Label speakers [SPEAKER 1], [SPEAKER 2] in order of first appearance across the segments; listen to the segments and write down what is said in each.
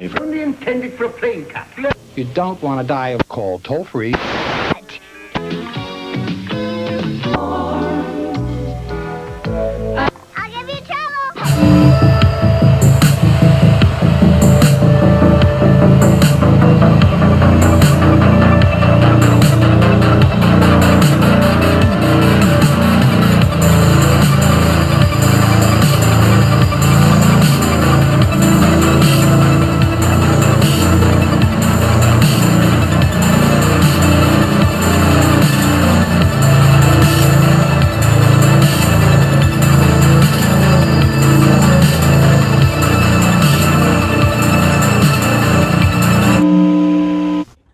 [SPEAKER 1] Only intended for a plane capsule.
[SPEAKER 2] You don't want to die of cold. Toll free.
[SPEAKER 3] I'll give you trouble.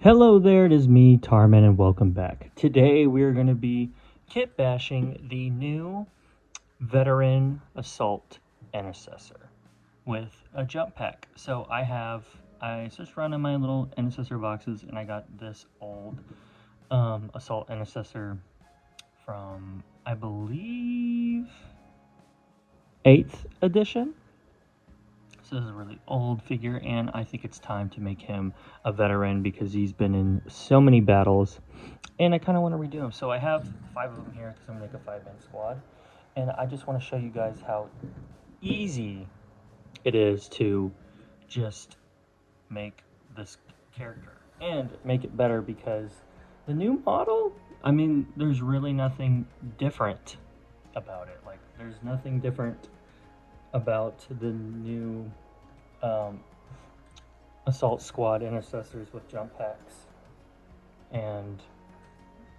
[SPEAKER 4] Hello there, it is me, Tarman, and welcome back. Today we are going to be kit bashing the new Veteran Assault Intercessor with a jump pack. So I searched around in my little Intercessor boxes and I got this old Assault Intercessor from, I believe, 8th edition. So this is a really old figure, and I think it's time to make him a veteran because he's been in so many battles, and I kind of want to redo him. So I have 5 of them here because I'm going to make a 5-man squad, and I just want to show you guys how easy it is to just make this character and make it better, because the new model, I mean, there's really nothing different about it. Like, there's nothing different about the new Assault Squad Intercessors with jump packs, and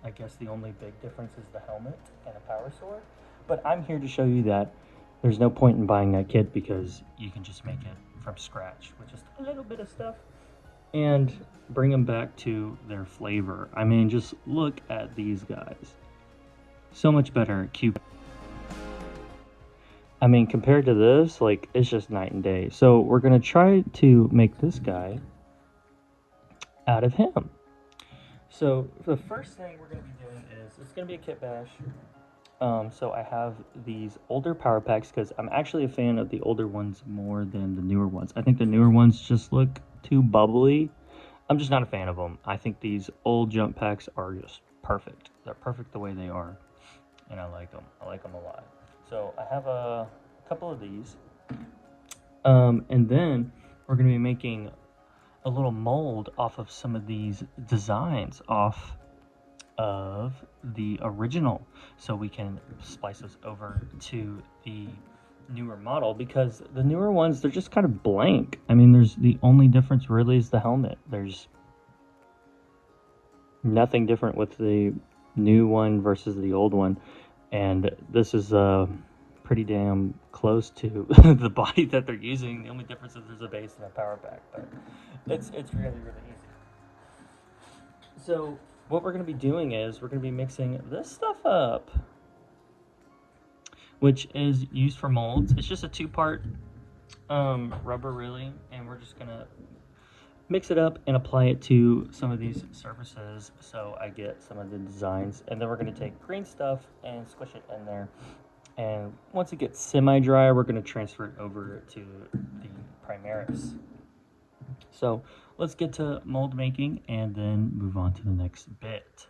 [SPEAKER 4] I guess the only big difference is the helmet and a power sword. But I'm here to show you that there's no point in buying that kit because you can just make it from scratch with just a little bit of stuff and bring them back to their flavor. I mean, just look at these guys. So much better, cute. I mean, compared to this, like, it's just night and day. So we're going to try to make this guy out of him. So the first thing we're going to be doing is, it's going to be a kit bash. So I have these older power packs because I'm actually a fan of the older ones more than the newer ones. I think the newer ones just look too bubbly. I'm just not a fan of them. I think these old jump packs are just perfect. They're perfect the way they are, and I like them. I like them a lot. So I have a couple of these, and then we're going to be making a little mold off of some of these designs off of the original, so we can splice those over to the newer model, because the newer ones, they're just kind of blank. I mean, the only difference really is the helmet. There's nothing different with the new one versus the old one. And this is pretty damn close to the body that they're using. The only difference is there's a base and a power pack, but it's really, really easy. So what we're going to be doing is we're going to be mixing this stuff up, which is used for molds. It's just a 2-part rubber, really, and we're just going to mix it up and apply it to some of these surfaces so I get some of the designs. And then we're going to take green stuff and squish it in there. And once it gets semi-dry, we're going to transfer it over to the Primaris. So let's get to mold making and then move on to the next bit.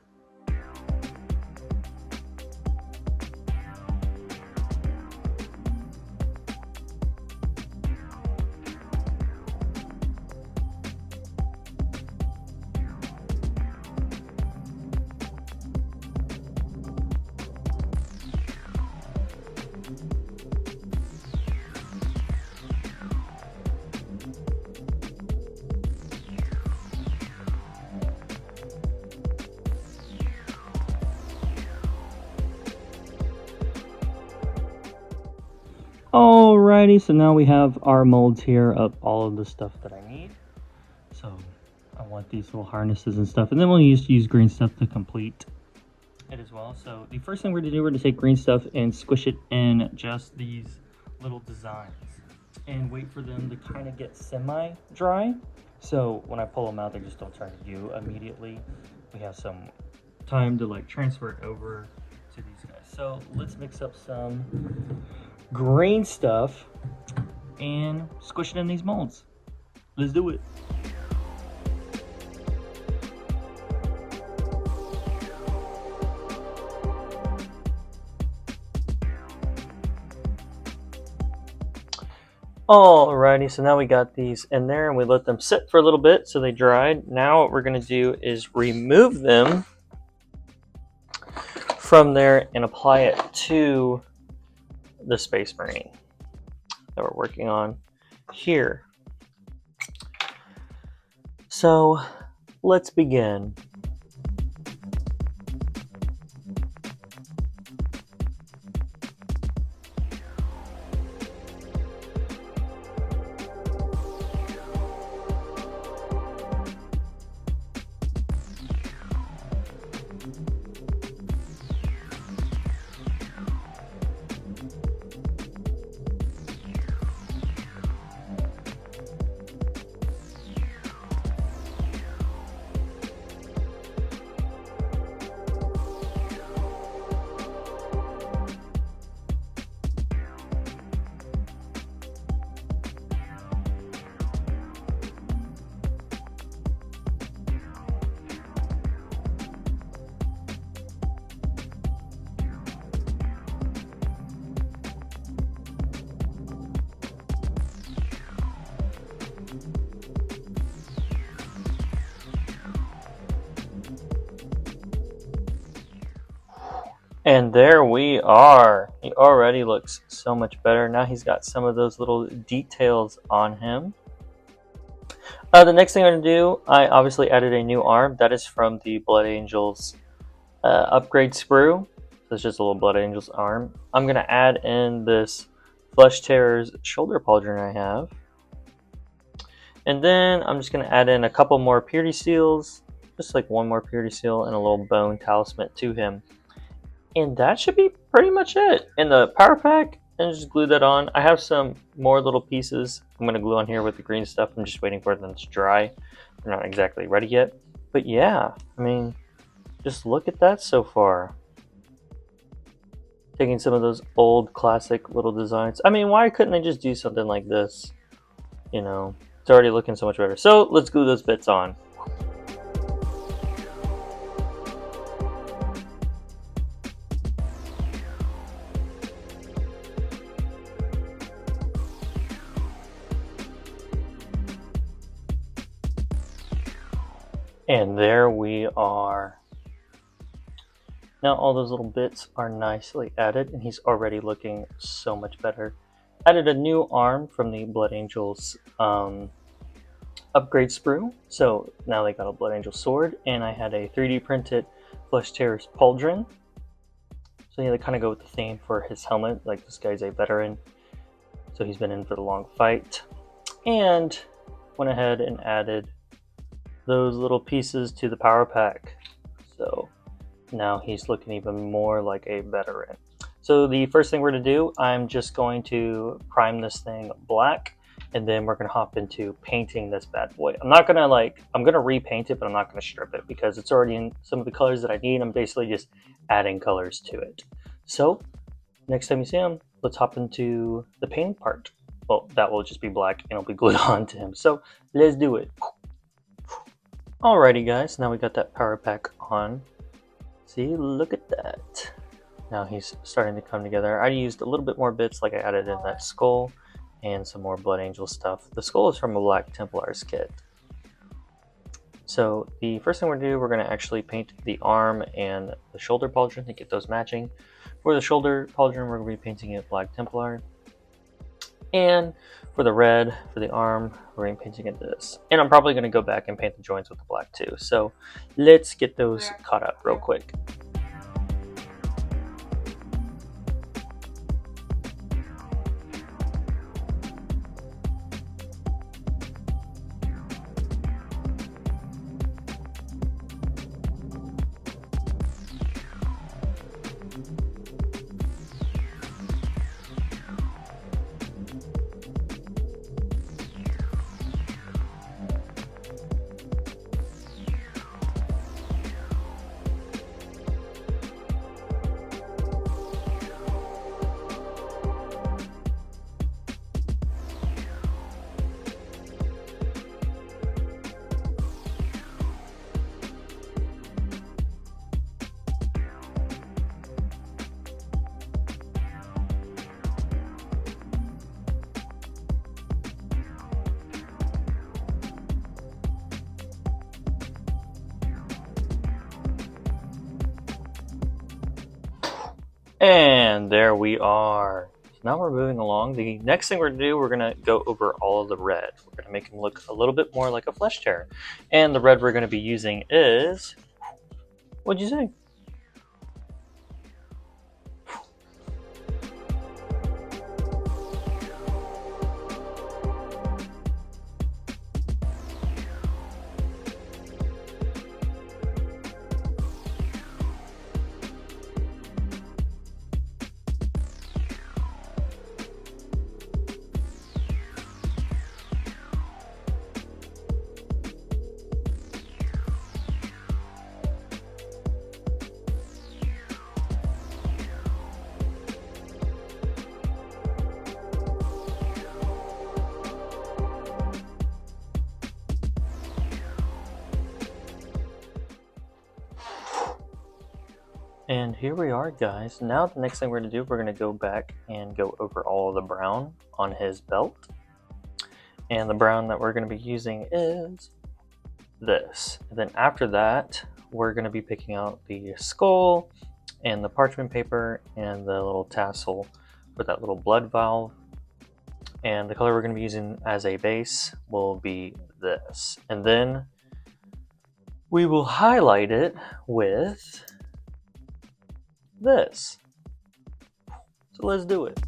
[SPEAKER 4] Alrighty, so now we have our molds here of all of the stuff that I need. So I want these little harnesses and stuff, and then we'll use green stuff to complete it as well. So the first thing we're going to do, we're going to take green stuff and squish it in just these little designs and wait for them to kind of get semi-dry. So when I pull them out, they just don't turn to you immediately. We have some time to like transfer it over to these guys. So let's mix up some green stuff and squish it in these molds. Let's do it. Alrighty, so now we got these in there and we let them sit for a little bit so they dried. Now what we're going to do is remove them from there and apply it to the Space Marine that we're working on here. So let's begin. And there we are. He already looks so much better. Now he's got some of those little details on him. The next thing I'm going to do, I obviously added a new arm. That is from the Blood Angels upgrade sprue. So it's just a little Blood Angels arm. I'm going to add in this Flesh Terror's shoulder pauldron I have. And then I'm just going to add in a couple more purity seals. Just like one more purity seal and a little bone talisman to him. And that should be pretty much it. And the power pack, and just glue that on. I have some more little pieces I'm going to glue on here with the green stuff. I'm just waiting for them to dry. They're not exactly ready yet. But yeah, I mean, just look at that so far. Taking some of those old classic little designs. I mean, why couldn't they just do something like this? You know, it's already looking so much better. So let's glue those bits on. And there we are. Now all those little bits are nicely added and he's already looking so much better. Added a new arm from the Blood Angels upgrade sprue. So now they got a Blood Angel sword, and I had a 3D printed Flesh Terror's pauldron. So yeah, they kind of go with the theme for his helmet. Like, this guy's a veteran, so he's been in for the long fight. And went ahead and added those little pieces to the power pack. So now he's looking even more like a veteran. So the first thing we're going to do, I'm just going to prime this thing black, and then we're going to hop into painting this bad boy. I'm not going to I'm going to repaint it, but I'm not going to strip it because it's already in some of the colors that I need. I'm basically just adding colors to it. So next time you see him, let's hop into the painting part. Well, that will just be black and it'll be glued on to him. So let's do it. Alrighty guys, now we got that power pack on. See, look at that. Now he's starting to come together. I used a little bit more bits, like I added in that skull and some more Blood Angel stuff. The skull is from a Black Templar's kit. So the first thing we're going to do, we're going to actually paint the arm and the shoulder pauldron to get those matching. For the shoulder pauldron, we're going to be painting it Black Templar. And for the red, for the arm, we're going to be painting it this. And I'm probably going to go back and paint the joints with the black too. So let's get those caught up real quick. And there we are. So now we're moving along. The next thing we're going to do, we're going to go over all of the red. We're going to make him look a little bit more like a flesh tear. And the red we're going to be using is... What'd you say? And here we are, guys. Now the next thing we're going to do, we're going to go back and go over all of the brown on his belt. And the brown that we're going to be using is this. And then after that, we're going to be picking out the skull and the parchment paper and the little tassel for that little blood valve. And the color we're going to be using as a base will be this. And then we will highlight it with this. So let's do it.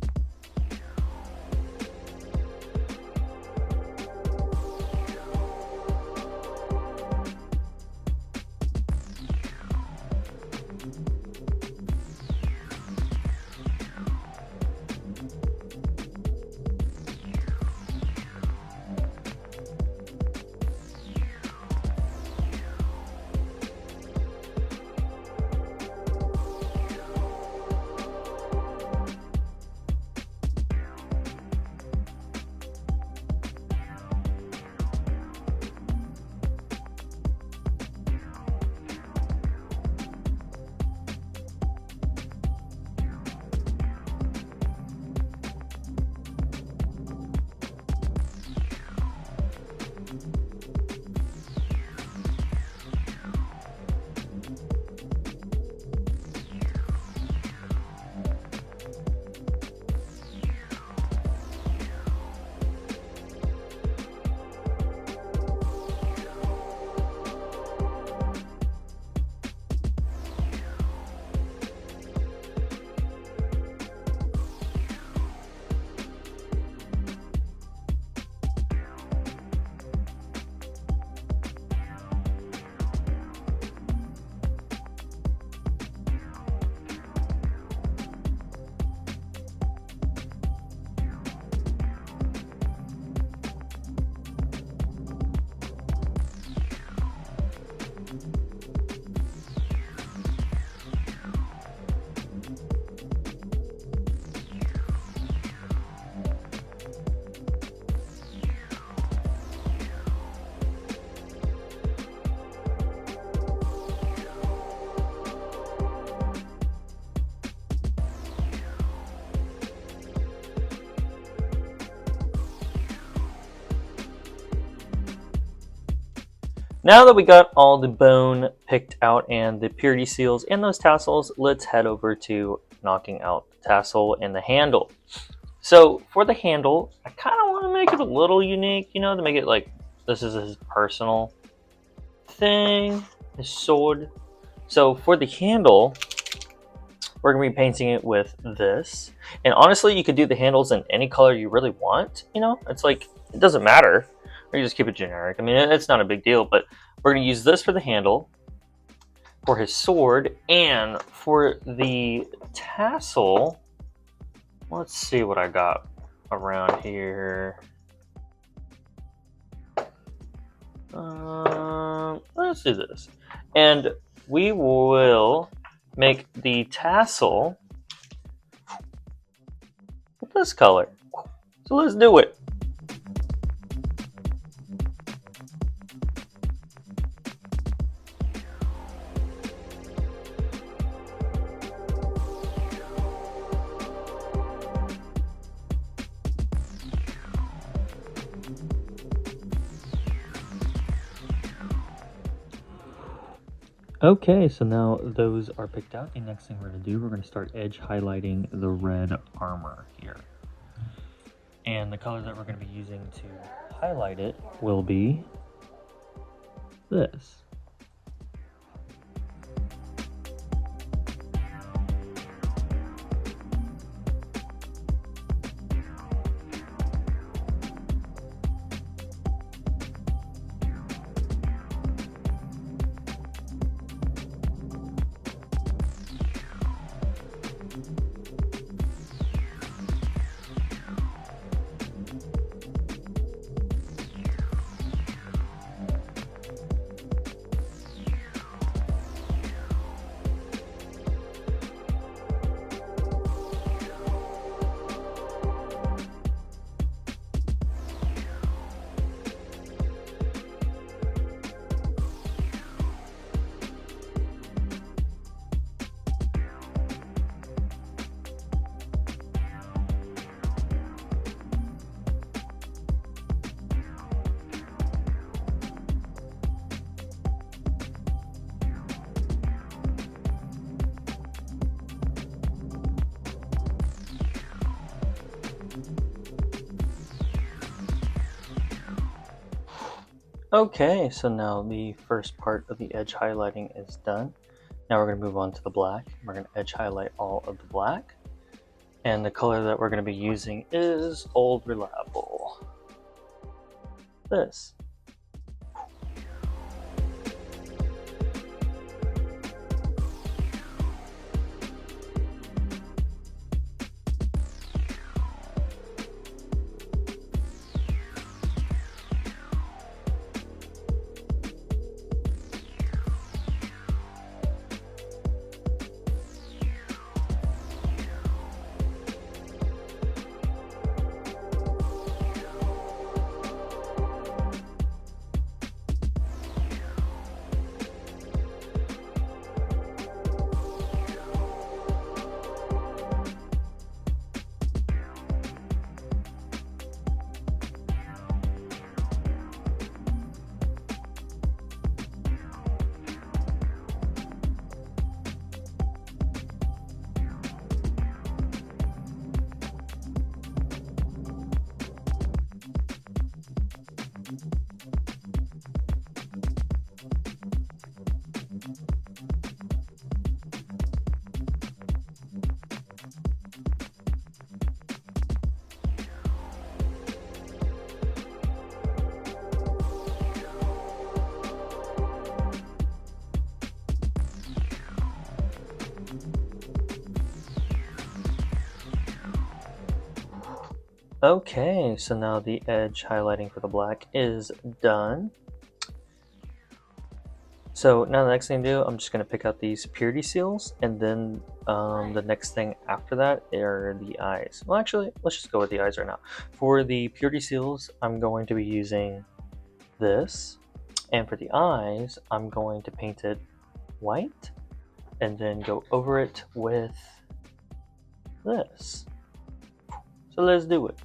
[SPEAKER 4] Now that we got all the bone picked out and the purity seals and those tassels, let's head over to knocking out the tassel and the handle. So for the handle, I kind of want to make it a little unique, you know, to make it like this is his personal thing, his sword. So for the handle, we're going to be painting it with this. And honestly, you could do the handles in any color you really want, you know, it's like, it doesn't matter. Or you just keep it generic. I mean, it's not a big deal, but we're going to use this for the handle, for his sword, and for the tassel. Let's see what I got around here. Let's do this. And we will make the tassel with this color. So let's do it. Okay, so now those are picked out. The next thing we're going to do, we're going to start edge highlighting the red armor here. And the color that we're going to be using to highlight it will be this. Okay, so now the first part of the edge highlighting is done. Now we're going to move on to the black. We're going to edge highlight all of the black. And the color that we're going to be using is Old Reliable. This. Okay, so now the edge highlighting for the black is done. So now the next thing to do, I'm just going to pick out these purity seals, and then the next thing after that are the eyes. Well, actually, let's just go with the eyes right now. For the purity seals, I'm going to be using this, and for the eyes, I'm going to paint it white, and then go over it with this. So let's do it.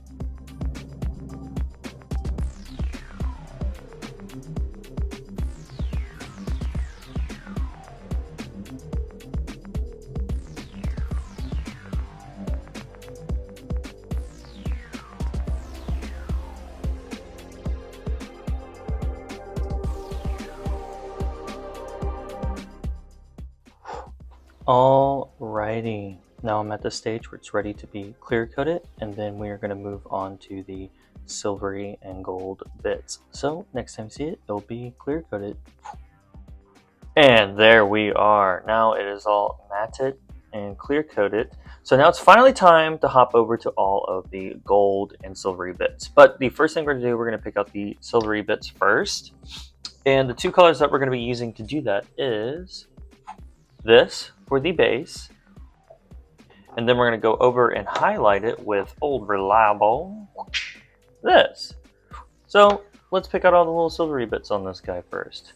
[SPEAKER 4] Alrighty, now I'm at the stage where it's ready to be clear coated, and then we are going to move on to the silvery and gold bits. So next time you see it, it'll be clear coated. And there we are. Now it is all matted and clear coated. So now it's finally time to hop over to all of the gold and silvery bits. But the first thing we're going to do, we're going to pick out the silvery bits first. And the two colors that we're going to be using to do that is this for the base, and then we're going to go over and highlight it with Old Reliable, this. So let's pick out all the little silvery bits on this guy first.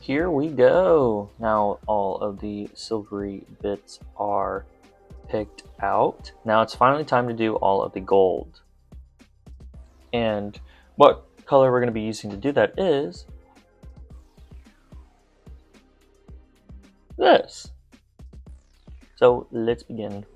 [SPEAKER 4] here we go. Now all of the silvery bits are picked out. Now it's finally time to do all of the gold. And what color we're going to be using to do that is this. So let's begin.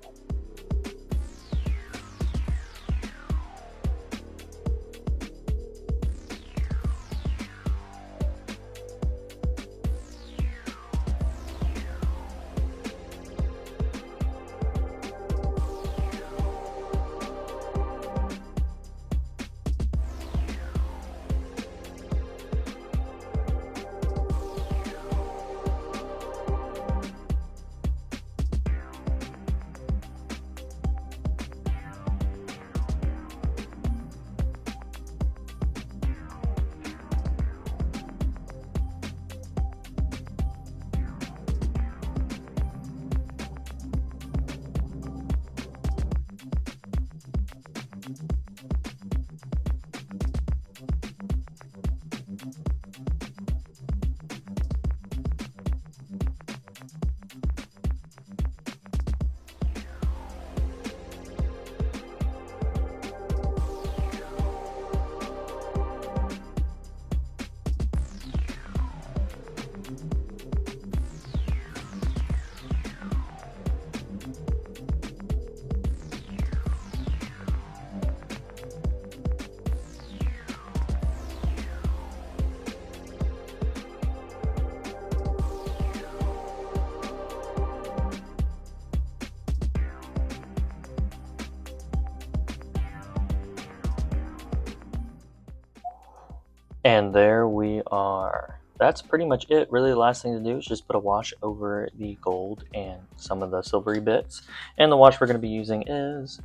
[SPEAKER 4] And there we are. That's pretty much it. Really, the last thing to do is just put a wash over the gold and some of the silvery bits. And the wash we're going to be using is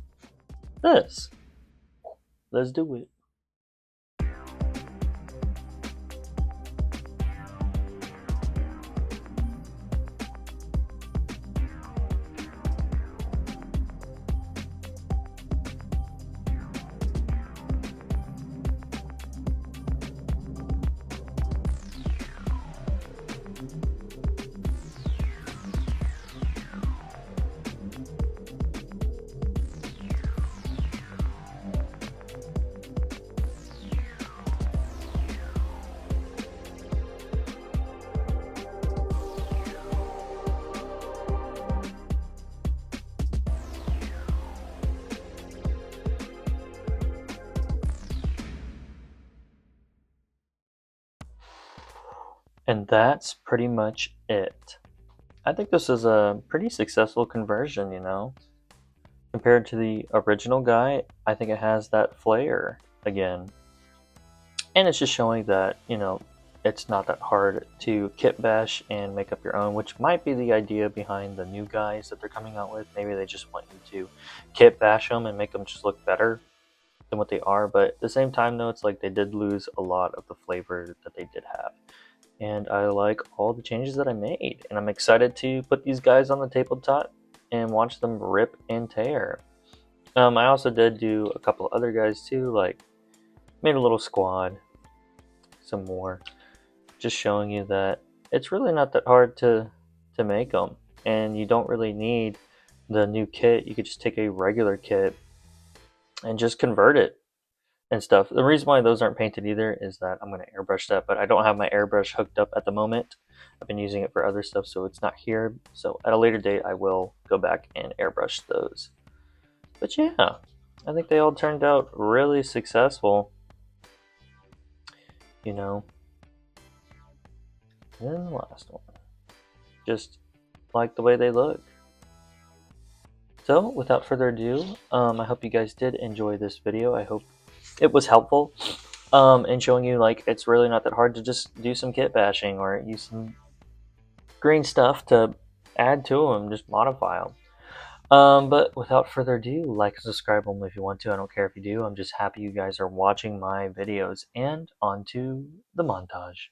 [SPEAKER 4] this. Let's do it. And that's pretty much it. I think this is a pretty successful conversion, you know. Compared to the original guy, I think it has that flair again. And it's just showing that, you know, it's not that hard to kit bash and make up your own, which might be the idea behind the new guys that they're coming out with. Maybe they just want you to kit bash them and make them just look better than what they are. But at the same time, though, it's like they did lose a lot of the flavor that they did have. And I like all the changes that I made, and I'm excited to put these guys on the tabletop and watch them rip and tear. I also did do a couple of other guys too, like made a little squad, some more, just showing you that it's really not that hard to make them, and you don't really need the new kit. You could just take a regular kit and just convert it and stuff. The reason why those aren't painted either is that I'm going to airbrush that, but I don't have my airbrush hooked up at the moment. I've been using it for other stuff, so it's not here. So at a later date, I will go back and airbrush those. But yeah, I think they all turned out really successful, you know. And then the last one, just like the way they look. So without further ado, I hope you guys did enjoy this video. I hope it was helpful in showing you like it's really not that hard to just do some kit bashing or use some green stuff to add to them, just modify them. But without further ado, like and subscribe only if you want to. I don't care if you do. I'm just happy you guys are watching my videos. And on to the montage.